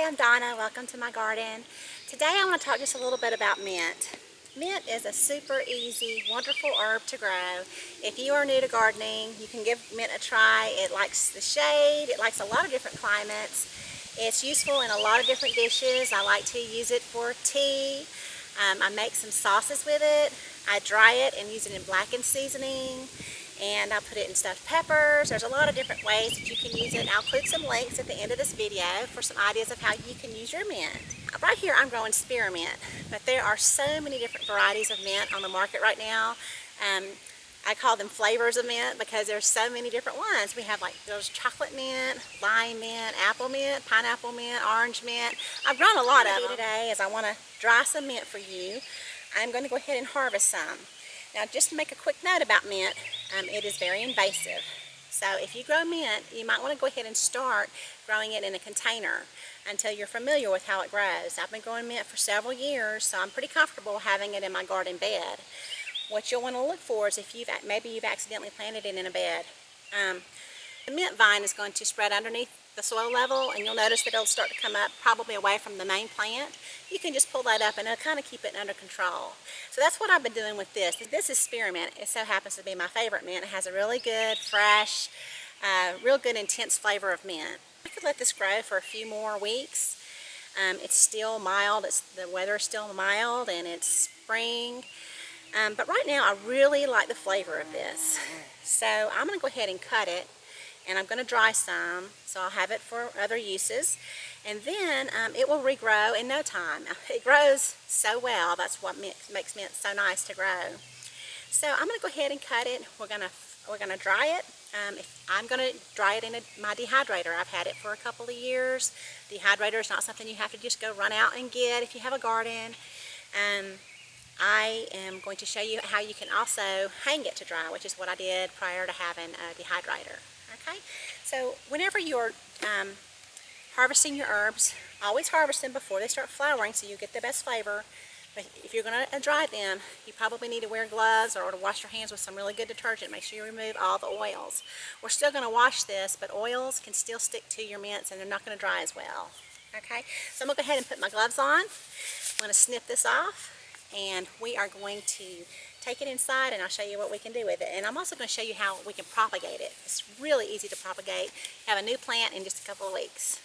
I'm Donna. Welcome to my garden. Today I want to talk just a little bit about mint. Mint is a super easy, wonderful herb to grow. If you are new to gardening, you can give mint a try. It likes the shade. It likes a lot of different climates. It's useful in a lot of different dishes. I like to use it for tea. I make some sauces with it. I dry it and use it in blackened seasoning. And I'll put it in stuffed peppers. There's a lot of different ways that you can use it. I'll include some links at the end of this video for some ideas of how you can use your mint. Right here I'm growing spearmint, but there are so many different varieties of mint on the market right now. I call them flavors of mint because there's so many different ones. We have there's chocolate mint, lime mint, apple mint, pineapple mint, orange mint. I've grown a lot of them today as I want to dry some mint for you. I'm going to go ahead and harvest some. Now, just to make a quick note about mint, it is very invasive. So if you grow mint, you might want to go ahead and start growing it in a container until you're familiar with how it grows. I've been growing mint for several years, so I'm pretty comfortable having it in my garden bed. What you'll want to look for is if maybe you've accidentally planted it in a bed. The mint vine is going to spread underneath the soil level, and you'll notice that it'll start to come up probably away from the main plant. You can just pull that up and it'll kind of keep it under control. So that's what I've been doing with this. This is spearmint. It so happens to be my favorite mint. It has a really good, fresh, real good intense flavor of mint. I could let this grow for a few more weeks. It's still mild. The weather is still mild and it's spring. But right now I really like the flavor of this. So I'm going to go ahead and cut it. And I'm going to dry some, so I'll have it for other uses. And then it will regrow in no time. It grows so well. That's what makes mint so nice to grow. So I'm going to go ahead and cut it. We're going to dry it. I'm going to dry it in my dehydrator. I've had it for a couple of years. Dehydrator is not something you have to just go run out and get if you have a garden. I am going to show you how you can also hang it to dry, which is what I did prior to having a dehydrator. Okay, so whenever you're harvesting your herbs, always harvest them before they start flowering so you get the best flavor. But if you're going to dry them, you probably need to wear gloves or to wash your hands with some really good detergent. Make sure you remove all the oils. We're still going to wash this, but oils can still stick to your mints and they're not going to dry as well. Okay, so I'm going to go ahead and put my gloves on. I'm going to snip this off and we are going to take it inside and I'll show you what we can do with it. And I'm also going to show you how we can propagate it. It's really easy to propagate. Have a new plant in just a couple of weeks.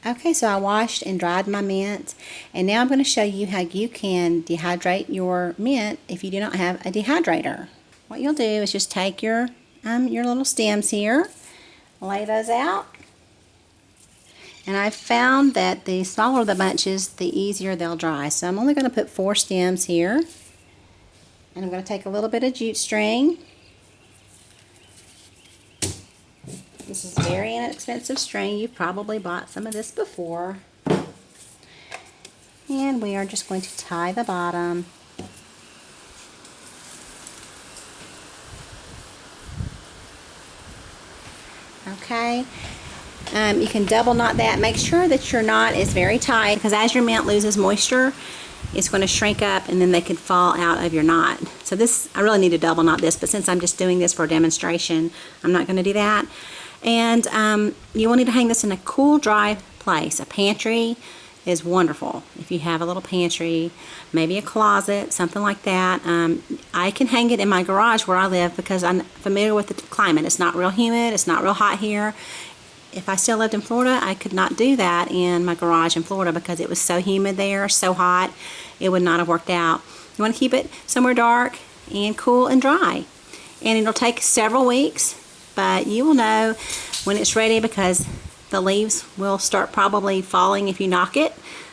Okay, so I washed and dried my mint, and now I'm going to show you how you can dehydrate your mint if you do not have a dehydrator. What you'll do is just take your little stems here, lay those out. And I've found that the smaller the bunches, the easier they'll dry. So I'm only going to put 4 stems here. And I'm going to take a little bit of jute string. This is very inexpensive string. You've probably bought some of this before. And we are just going to tie the bottom. Okay. You can double knot that. Make sure that your knot is very tight because as your mint loses moisture, it's going to shrink up and then they could fall out of your knot. So this, I really need to double knot this, but since I'm just doing this for a demonstration, I'm not going to do that. And you will need to hang this in a cool, dry place. A pantry is wonderful. If you have a little pantry, maybe a closet, something like that. I can hang it in my garage where I live because I'm familiar with the climate. It's not real humid. It's not real hot here. If I still lived in Florida, I could not do that in my garage in Florida because it was so humid there, so hot, it would not have worked out. You want to keep it somewhere dark and cool and dry. And it'll take several weeks, but you will know when it's ready because the leaves will start probably falling if you knock it.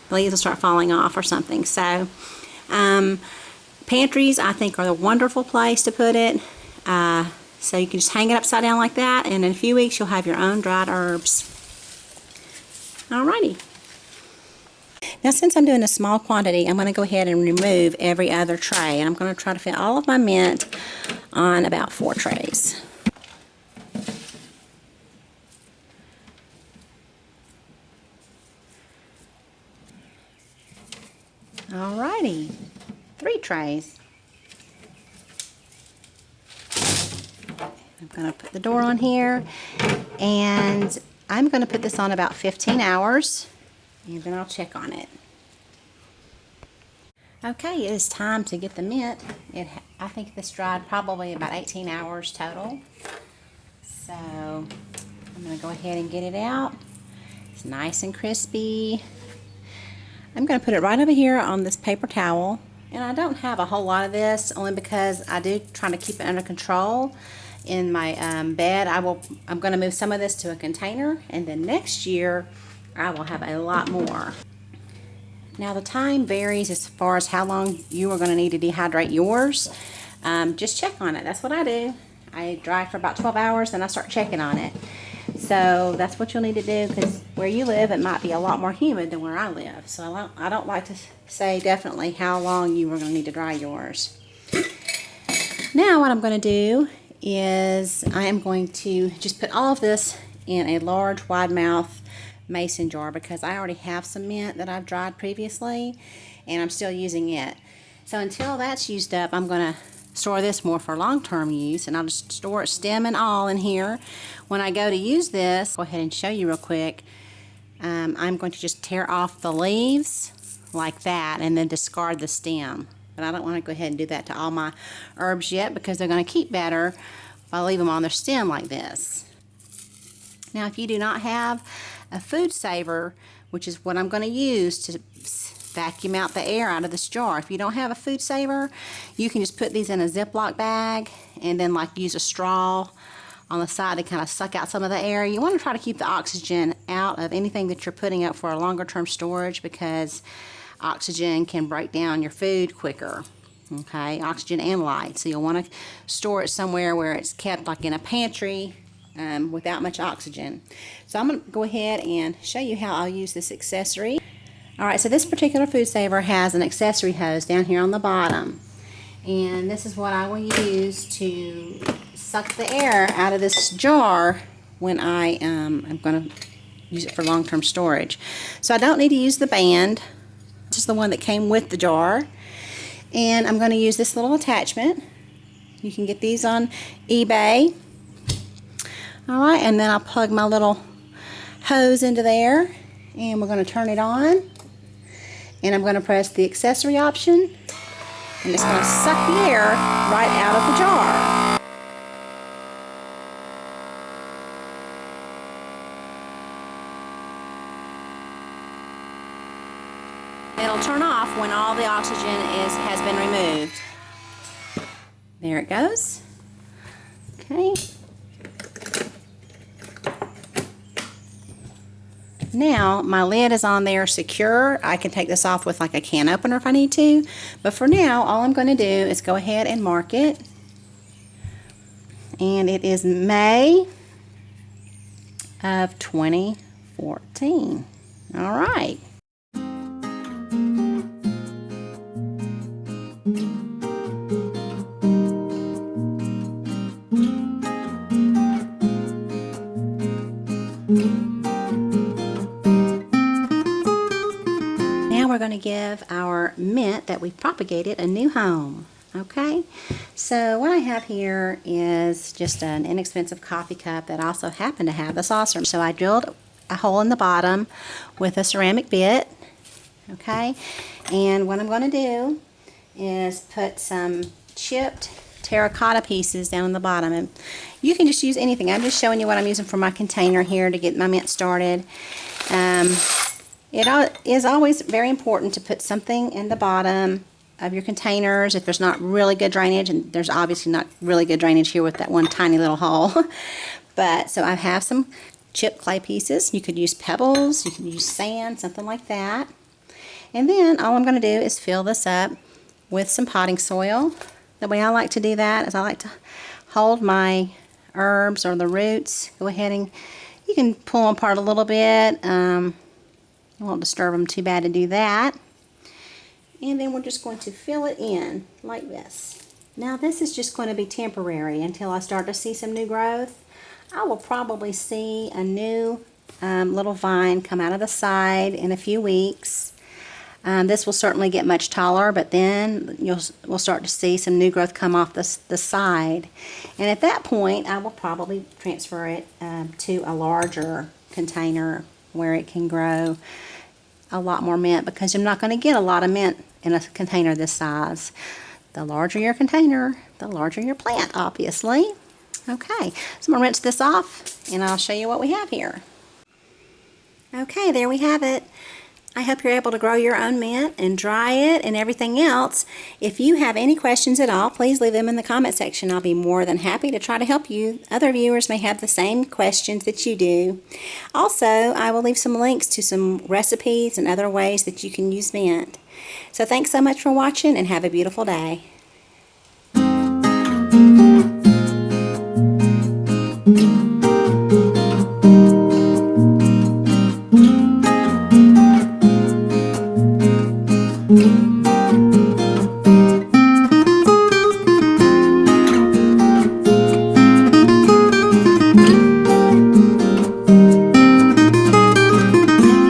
The leaves will start falling off or something. So pantries, I think, are a wonderful place to put it. So you can just hang it upside down like that, and in a few weeks you'll have your own dried herbs. Alrighty. Now since I'm doing a small quantity, I'm going to go ahead and remove every other tray, and I'm going to try to fit all of my mint on about 4 trays. Alrighty, 3 trays. I'm going to put the door on here, and I'm going to put this on about 15 hours, and then I'll check on it. Okay, it is time to get the mint. I think this dried probably about 18 hours total. So I'm going to go ahead and get it out. It's nice and crispy. I'm going to put it right over here on this paper towel. And I don't have a whole lot of this, only because I do try to keep it under control in my bed. I'm going to move some of this to a container, and then next year I will have a lot more. Now the time varies as far as how long you are going to need to dehydrate yours. Just check on it. That's what I do. I dry for about 12 hours, then I start checking on it. So that's what you'll need to do, because where you live, it might be a lot more humid than where I live. So I don't like to say definitely how long you are going to need to dry yours. Now what I'm going to do is I am going to just put all of this in a large wide mouth mason jar, because I already have some mint that I've dried previously and I'm still using it. So until that's used up, I'm going to store this more for long-term use, and I'll just store it stem and all in here. When I go to use this, go ahead and show you real quick. I'm going to just tear off the leaves like that and then discard the stem. But I don't want to go ahead and do that to all my herbs yet, because they're going to keep better if I leave them on their stem like this. Now if you do not have a food saver, which is what I'm going to use to vacuum out the air out of this jar. If you don't have a food saver, you can just put these in a Ziploc bag and then use a straw on the side to kind of suck out some of the air. You want to try to keep the oxygen out of anything that you're putting up for a longer term storage, because oxygen can break down your food quicker. Okay, oxygen and light. So you'll want to store it somewhere where it's kept, like in a pantry, without much oxygen. So I'm going to go ahead and show you how I'll use this accessory. Alright, so this particular food saver has an accessory hose down here on the bottom, and this is what I will use to suck the air out of this jar when I am going to use it for long-term storage. So I don't need to use the band, just the one that came with the jar, and I'm going to use this little attachment. You can get these on eBay. Alright, and then I'll plug my little hose into there, and we're going to turn it on. And I'm going to press the accessory option, and it's going to suck the air right out of the jar. It'll turn off when all the oxygen has been removed. There it goes. Okay. Now my lid is on there secure. I can take this off with like a can opener if I need to, but for now all I'm going to do is go ahead and mark it, and it is May of 2014. All right. We're going to give our mint that we propagated a new home. Okay, so what I have here is just an inexpensive coffee cup that also happened to have the saucer. So I drilled a hole in the bottom with a ceramic bit. Okay, and what I'm going to do is put some chipped terracotta pieces down in the bottom, and you can just use anything. I'm just showing you what I'm using for my container here to get my mint started. It is always very important to put something in the bottom of your containers if there's not really good drainage, and there's obviously not really good drainage here with that one tiny little hole. But so I have some chipped clay pieces. You could use pebbles, you can use sand, something like that. And then all I'm going to do is fill this up with some potting soil. The way I like to do that is I like to hold my herbs or the roots. Go ahead and you can pull them apart a little bit. I won't disturb them too bad to do that. And then we're just going to fill it in like this. Now this is just going to be temporary until I start to see some new growth. I will probably see a new little vine come out of the side in a few weeks. This will certainly get much taller, but then we'll start to see some new growth come off the side. And at that point, I will probably transfer it to a larger container where it can grow a lot more mint, because I'm not going to get a lot of mint in a container this size. The larger your container, the larger your plant, obviously. Okay, so I'm going to rinse this off, and I'll show you what we have here. Okay, there we have it. I hope you're able to grow your own mint and dry it and everything else. If you have any questions at all, please leave them in the comment section. I'll be more than happy to try to help you. Other viewers may have the same questions that you do. Also, I will leave some links to some recipes and other ways that you can use mint. So thanks so much for watching, and have a beautiful day.